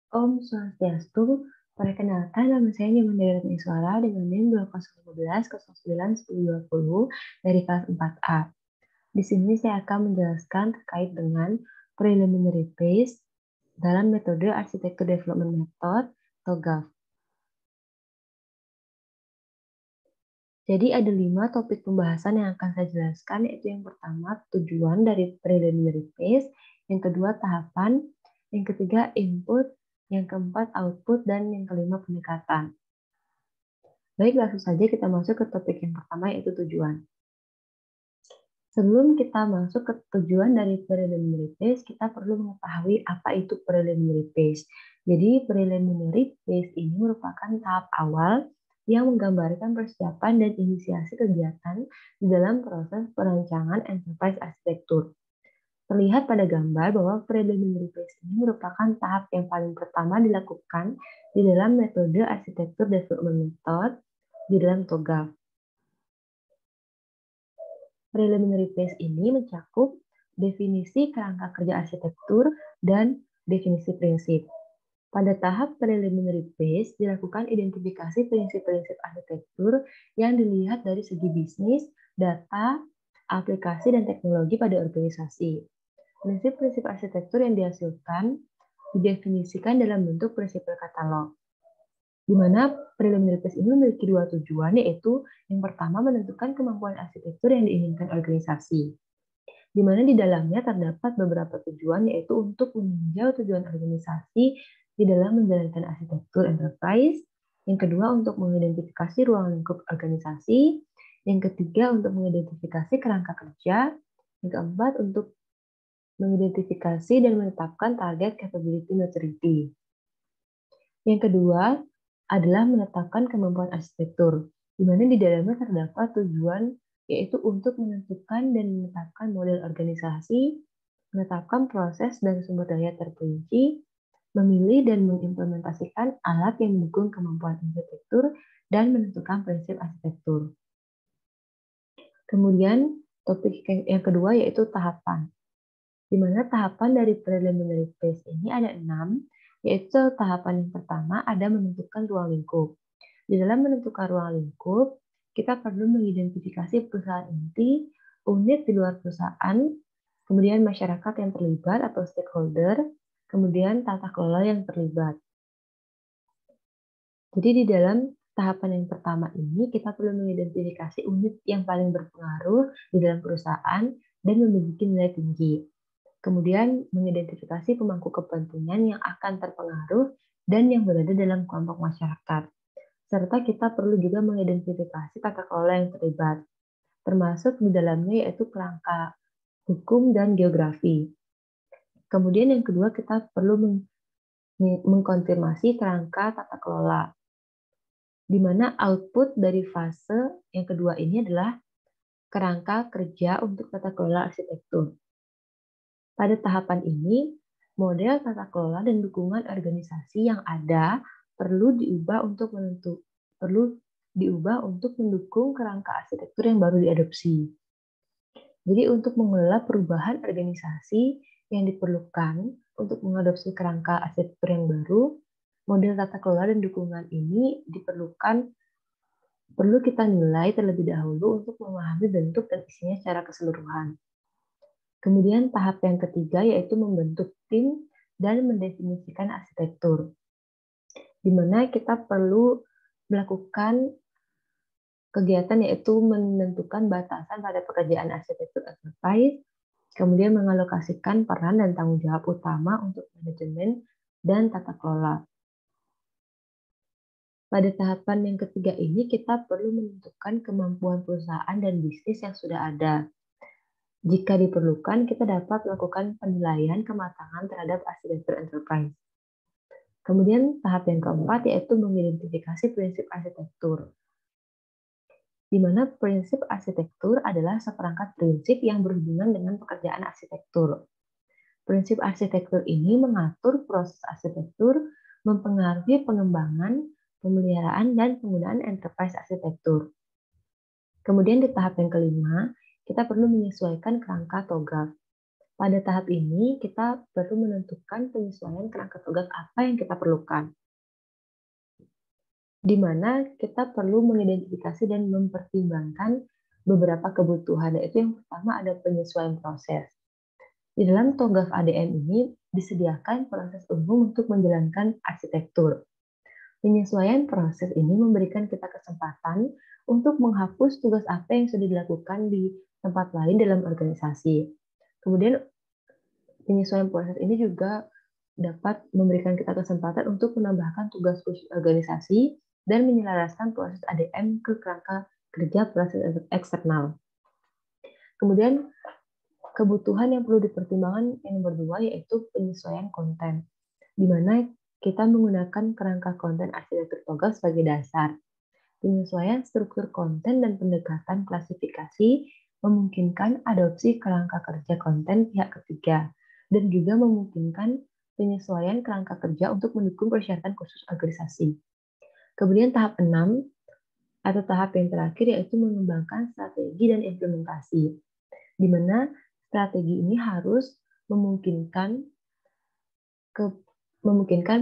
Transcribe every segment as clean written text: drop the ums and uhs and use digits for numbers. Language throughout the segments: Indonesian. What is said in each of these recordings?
Om Swastiastu, perkenalkan nama saya Nyoman Daerah Iswara dengan NIM 2015 09 1020 dari kelas 4A. Di sini saya akan menjelaskan terkait dengan preliminary phase dalam metode Arsitektur Development Method atau GAF. Jadi ada 5 topik pembahasan yang akan saya jelaskan, yaitu yang pertama tujuan dari preliminary phase, yang kedua tahapan, yang ketiga input, yang keempat output, dan yang kelima pendekatan. Baik, langsung saja kita masuk ke topik yang pertama, yaitu tujuan. Sebelum kita masuk ke tujuan dari preliminary phase, kita perlu mengetahui apa itu preliminary phase. Jadi, preliminary phase ini merupakan tahap awal yang menggambarkan persiapan dan inisiasi kegiatan di dalam proses perancangan enterprise arsitektur. Terlihat pada gambar bahwa preliminary phase ini merupakan tahap yang paling pertama dilakukan di dalam metode arsitektur development method di dalam TOGAF. Preliminary phase ini mencakup definisi kerangka kerja arsitektur dan definisi prinsip. Pada tahap preliminary phase dilakukan identifikasi prinsip-prinsip arsitektur yang dilihat dari segi bisnis, data, aplikasi, dan teknologi pada organisasi. Prinsip-prinsip arsitektur yang dihasilkan didefinisikan dalam bentuk prinsip katalog, di mana preliminary phase ini memiliki 2 tujuan, yaitu yang pertama menentukan kemampuan arsitektur yang diinginkan organisasi, di mana di dalamnya terdapat beberapa tujuan, yaitu untuk meninjau tujuan organisasi di dalam menjalankan arsitektur enterprise, yang kedua untuk mengidentifikasi ruang lingkup organisasi, yang ketiga untuk mengidentifikasi kerangka kerja, yang keempat untuk mengidentifikasi dan menetapkan target capability maturity. Yang kedua adalah menetapkan kemampuan arsitektur, di mana di dalamnya terdapat tujuan, yaitu untuk menentukan dan menetapkan model organisasi, menetapkan proses dan sumber daya terperinci, memilih dan mengimplementasikan alat yang mendukung kemampuan arsitektur, dan menentukan prinsip arsitektur. Kemudian topik yang kedua yaitu tahapan, di mana tahapan dari preliminary phase ini ada 6, yaitu tahapan yang pertama ada menentukan ruang lingkup. Di dalam menentukan ruang lingkup, kita perlu mengidentifikasi perusahaan inti, unit di luar perusahaan, kemudian masyarakat yang terlibat atau stakeholder, kemudian tata kelola yang terlibat. Jadi di dalam tahapan yang pertama ini, kita perlu mengidentifikasi unit yang paling berpengaruh di dalam perusahaan dan memiliki nilai tinggi. Kemudian mengidentifikasi pemangku kepentingan yang akan terpengaruh dan yang berada dalam kelompok masyarakat. Serta kita perlu juga mengidentifikasi tata kelola yang terlibat, termasuk di dalamnya yaitu kerangka hukum dan geografi. Kemudian yang kedua kita perlu mengkonfirmasi kerangka tata kelola, di mana output dari fase yang kedua ini adalah kerangka kerja untuk tata kelola arsitektur. Pada tahapan ini, model tata kelola dan dukungan organisasi yang ada perlu diubah untuk mendukung kerangka arsitektur yang baru diadopsi. Jadi untuk mengelola perubahan organisasi yang diperlukan untuk mengadopsi kerangka arsitektur yang baru, model tata kelola dan dukungan ini perlu kita nilai terlebih dahulu untuk memahami bentuk dan isinya secara keseluruhan. Kemudian tahap yang ketiga yaitu membentuk tim dan mendefinisikan arsitektur, di mana kita perlu melakukan kegiatan yaitu menentukan batasan pada pekerjaan arsitektur enterprise, kemudian mengalokasikan peran dan tanggung jawab utama untuk manajemen dan tata kelola. Pada tahapan yang ketiga ini kita perlu menentukan kemampuan perusahaan dan bisnis yang sudah ada. Jika diperlukan, kita dapat melakukan penilaian kematangan terhadap arsitektur enterprise. Kemudian tahap yang keempat yaitu mengidentifikasi prinsip arsitektur, di mana prinsip arsitektur adalah seperangkat prinsip yang berhubungan dengan pekerjaan arsitektur. Prinsip arsitektur ini mengatur proses arsitektur, mempengaruhi pengembangan, pemeliharaan, dan penggunaan enterprise arsitektur. Kemudian di tahap yang kelima, kita perlu menyesuaikan kerangka TOGAF. Pada tahap ini, kita perlu menentukan penyesuaian kerangka tugas apa yang kita perlukan, di mana kita perlu mengidentifikasi dan mempertimbangkan beberapa kebutuhan, yaitu yang pertama ada penyesuaian proses. Di dalam TOGAF ADM ini disediakan proses umum untuk menjalankan arsitektur. Penyesuaian proses ini memberikan kita kesempatan untuk menghapus tugas apa yang sudah dilakukan di tempat lain dalam organisasi. Kemudian penyesuaian proses ini juga dapat memberikan kita kesempatan untuk menambahkan tugas khusus organisasi dan menyelaraskan proses ADM ke kerangka kerja proses eksternal. Kemudian kebutuhan yang perlu dipertimbangkan yang nomor 2 yaitu penyesuaian konten, di mana kita menggunakan kerangka konten arsitektur TOGAF sebagai dasar. Penyesuaian struktur konten dan pendekatan klasifikasi memungkinkan adopsi kerangka kerja konten pihak ketiga, dan juga memungkinkan penyesuaian kerangka kerja untuk mendukung persyaratan khusus organisasi. Kemudian tahap 6 atau tahap yang terakhir yaitu mengembangkan strategi dan implementasi, di mana strategi ini harus memungkinkan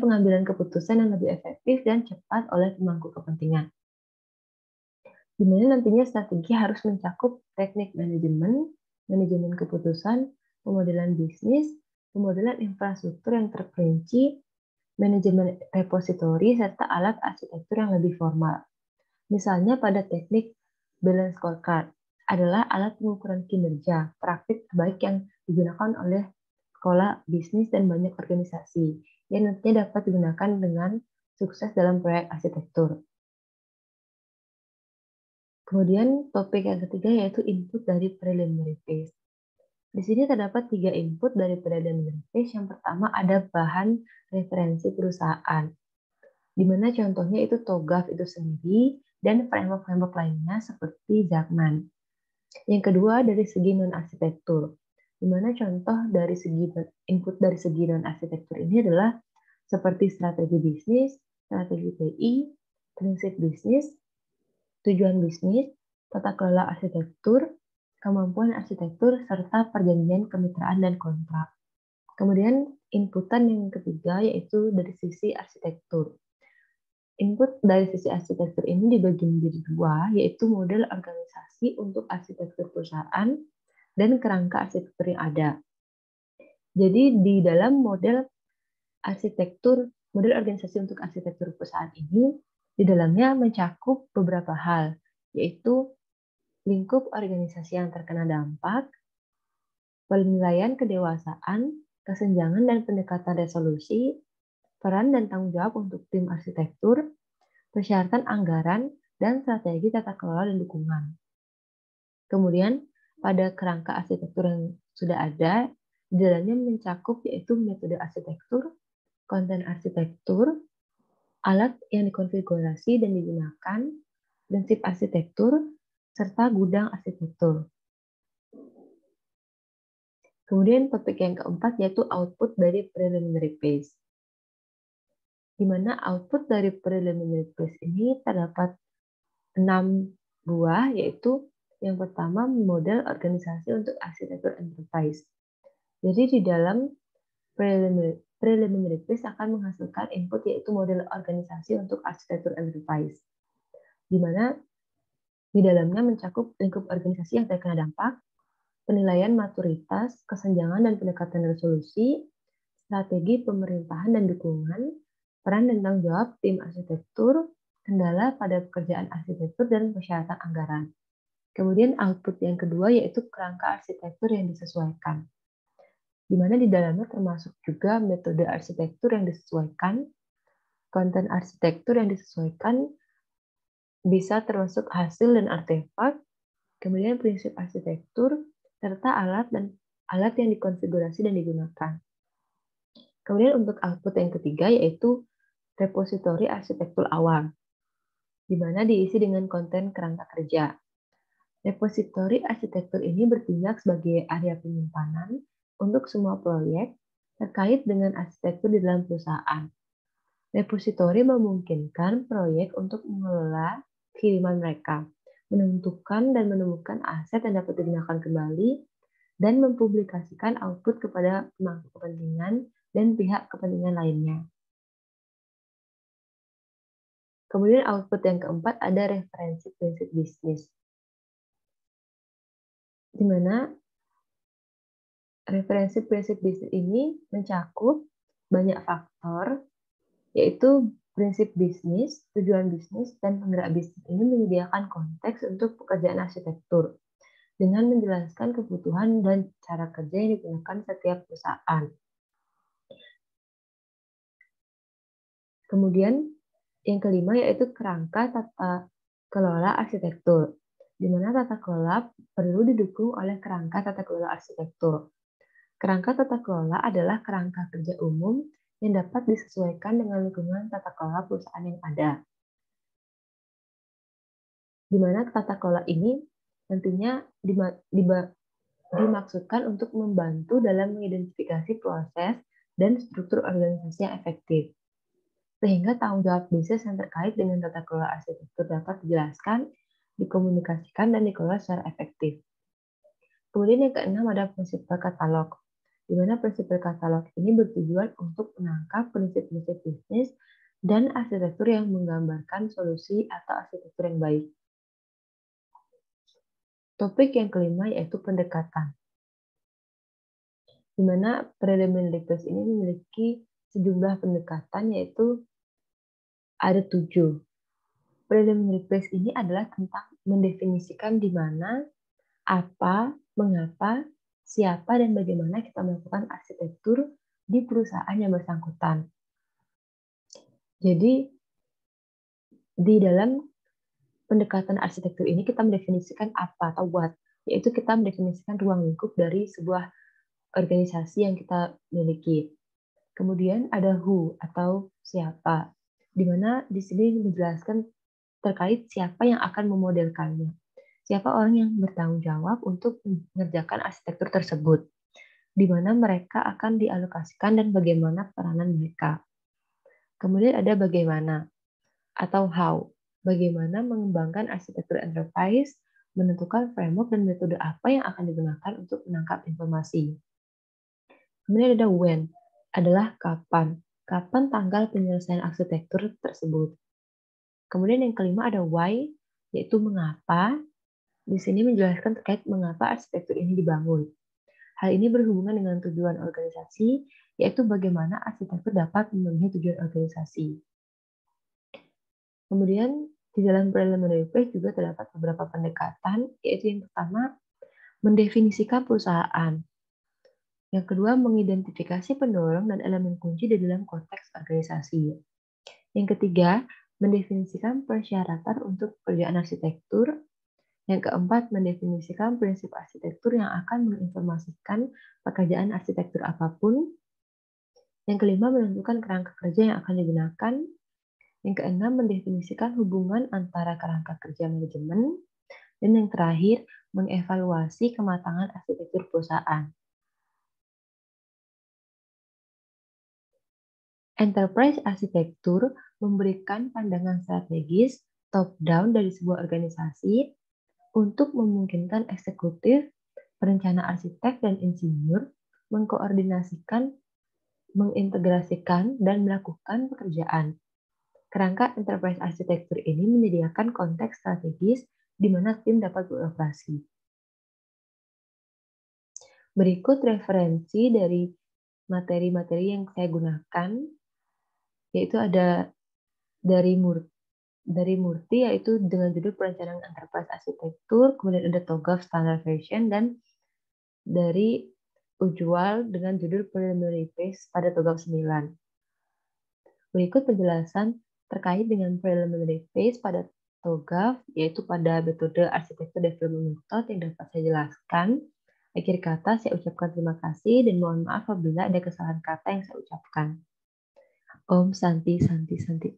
pengambilan keputusan yang lebih efektif dan cepat oleh pemangku kepentingan. Di mana nantinya strategi harus mencakup teknik manajemen, manajemen keputusan, pemodelan bisnis, pemodelan infrastruktur yang terperinci, manajemen repositori, serta alat arsitektur yang lebih formal. Misalnya pada teknik balance scorecard adalah alat pengukuran kinerja praktik terbaik yang digunakan oleh sekolah bisnis dan banyak organisasi yang nantinya dapat digunakan dengan sukses dalam proyek arsitektur. Kemudian topik yang ketiga yaitu input dari preliminary phase. Di sini terdapat 3 input dari preliminary phase. Yang pertama ada bahan referensi perusahaan, di mana contohnya itu TOGAF itu sendiri dan framework-framework lainnya seperti Zakman. Yang kedua dari segi non-arsitektur, di mana contoh dari segi input dari segi non-arsitektur ini adalah seperti strategi bisnis, strategi TI, prinsip bisnis, tujuan bisnis, tata kelola arsitektur, kemampuan arsitektur, serta perjanjian kemitraan dan kontrak. Kemudian inputan yang ketiga yaitu dari sisi arsitektur. Input dari sisi arsitektur ini dibagi menjadi 2, yaitu model organisasi untuk arsitektur perusahaan dan kerangka arsitektur yang ada. Jadi di dalam model organisasi untuk arsitektur perusahaan ini, di dalamnya mencakup beberapa hal, yaitu lingkup organisasi yang terkena dampak, penilaian kedewasaan, kesenjangan dan pendekatan resolusi, peran dan tanggung jawab untuk tim arsitektur, persyaratan anggaran, dan strategi tata kelola dan dukungan. Kemudian, pada kerangka arsitektur yang sudah ada, di dalamnya mencakup yaitu metode arsitektur, konten arsitektur, alat yang dikonfigurasi dan digunakan, prinsip arsitektur, serta gudang arsitektur. Kemudian topik yang keempat yaitu output dari preliminary phase, di mana output dari preliminary phase ini terdapat 6 buah, yaitu yang pertama model organisasi untuk arsitektur enterprise. Jadi di dalam preliminary phase akan menghasilkan input yaitu model organisasi untuk arsitektur enterprise, di mana di dalamnya mencakup lingkup organisasi yang terkena dampak, penilaian maturitas, kesenjangan dan pendekatan resolusi, strategi pemerintahan dan dukungan, peran dan tanggung jawab tim arsitektur, kendala pada pekerjaan arsitektur, dan persyaratan anggaran. Kemudian output yang kedua yaitu kerangka arsitektur yang disesuaikan, di mana di dalamnya termasuk juga metode arsitektur yang disesuaikan, konten arsitektur yang disesuaikan, bisa termasuk hasil dan artefak, kemudian prinsip arsitektur, serta alat yang dikonfigurasi dan digunakan. Kemudian untuk output yang ketiga yaitu repositori arsitektur awal, di mana diisi dengan konten kerangka kerja. Repositori arsitektur ini bertindak sebagai area penyimpanan untuk semua proyek terkait dengan arsitektur di dalam perusahaan. Repositori memungkinkan proyek untuk mengelola kiriman mereka, menentukan dan menemukan aset yang dapat digunakan kembali, dan mempublikasikan output kepada pemangku kepentingan dan pihak kepentingan lainnya. Kemudian output yang keempat ada referensi prinsip bisnis, di mana referensi prinsip bisnis ini mencakup banyak faktor, yaitu prinsip bisnis, tujuan bisnis, dan penggerak bisnis ini menyediakan konteks untuk pekerjaan arsitektur dengan menjelaskan kebutuhan dan cara kerja yang digunakan setiap perusahaan. Kemudian yang kelima yaitu kerangka tata kelola arsitektur, di mana tata kelola perlu didukung oleh kerangka tata kelola arsitektur. Kerangka tata kelola adalah kerangka kerja umum yang dapat disesuaikan dengan lingkungan tata kelola perusahaan yang ada. Di mana tata kelola ini nantinya dimaksudkan untuk membantu dalam mengidentifikasi proses dan struktur organisasi yang efektif, sehingga tanggung jawab bisnis yang terkait dengan tata kelola arsitektur dapat dijelaskan, dikomunikasikan, dan dikelola secara efektif. Kemudian yang keenam ada prinsipal katalog, di mana prinsipal katalog ini bertujuan untuk menangkap prinsip-prinsip bisnis dan arsitektur yang menggambarkan solusi atau arsitektur yang baik. Topik yang kelima yaitu pendekatan, di mana preliminary phase ini memiliki sejumlah pendekatan, yaitu ada 7. Preliminary phase ini adalah tentang mendefinisikan di mana, apa, mengapa, siapa, dan bagaimana kita melakukan arsitektur di perusahaan yang bersangkutan. Jadi, di dalam pendekatan arsitektur ini kita mendefinisikan apa atau what, yaitu kita mendefinisikan ruang lingkup dari sebuah organisasi yang kita miliki. Kemudian ada who atau siapa, di mana di sini menjelaskan terkait siapa yang akan memodelkannya. Siapa orang yang bertanggung jawab untuk mengerjakan arsitektur tersebut, di mana mereka akan dialokasikan dan bagaimana peranan mereka. Kemudian ada bagaimana atau how, bagaimana mengembangkan arsitektur enterprise, menentukan framework dan metode apa yang akan digunakan untuk menangkap informasi. Kemudian ada when, adalah kapan tanggal penyelesaian arsitektur tersebut. Kemudian yang kelima ada why, yaitu mengapa. Di sini menjelaskan terkait mengapa arsitektur ini dibangun. Hal ini berhubungan dengan tujuan organisasi, yaitu bagaimana arsitektur dapat memenuhi tujuan organisasi. Kemudian di dalam preliminary phase juga terdapat beberapa pendekatan, yaitu yang pertama mendefinisikan perusahaan. Yang kedua, mengidentifikasi pendorong dan elemen kunci di dalam konteks organisasi. Yang ketiga, mendefinisikan persyaratan untuk pekerjaan arsitektur. Yang keempat, mendefinisikan prinsip arsitektur yang akan menginformasikan pekerjaan arsitektur apapun. Yang kelima, menentukan kerangka kerja yang akan digunakan. Yang keenam, mendefinisikan hubungan antara kerangka kerja manajemen. Dan yang terakhir, mengevaluasi kematangan arsitektur perusahaan. Enterprise arsitektur memberikan pandangan strategis top-down dari sebuah organisasi untuk memungkinkan eksekutif, perencana arsitek, dan insinyur mengkoordinasikan, mengintegrasikan, dan melakukan pekerjaan. Kerangka enterprise arsitektur ini menyediakan konteks strategis di mana tim dapat beroperasi. Berikut referensi dari materi-materi yang saya gunakan, yaitu ada dari Murti, yaitu dengan judul Perencanaan Enterprise Arsitektur, kemudian ada TOGAF Standard Version, dan dari Ujwal dengan judul Preliminary Phase pada TOGAF 9. Berikut penjelasan terkait dengan Preliminary Phase pada TOGAF, yaitu pada metode Arsitektur Development Method yang dapat saya jelaskan. Akhir kata, saya ucapkan terima kasih dan mohon maaf apabila ada kesalahan kata yang saya ucapkan. Om Santi Santi Santi.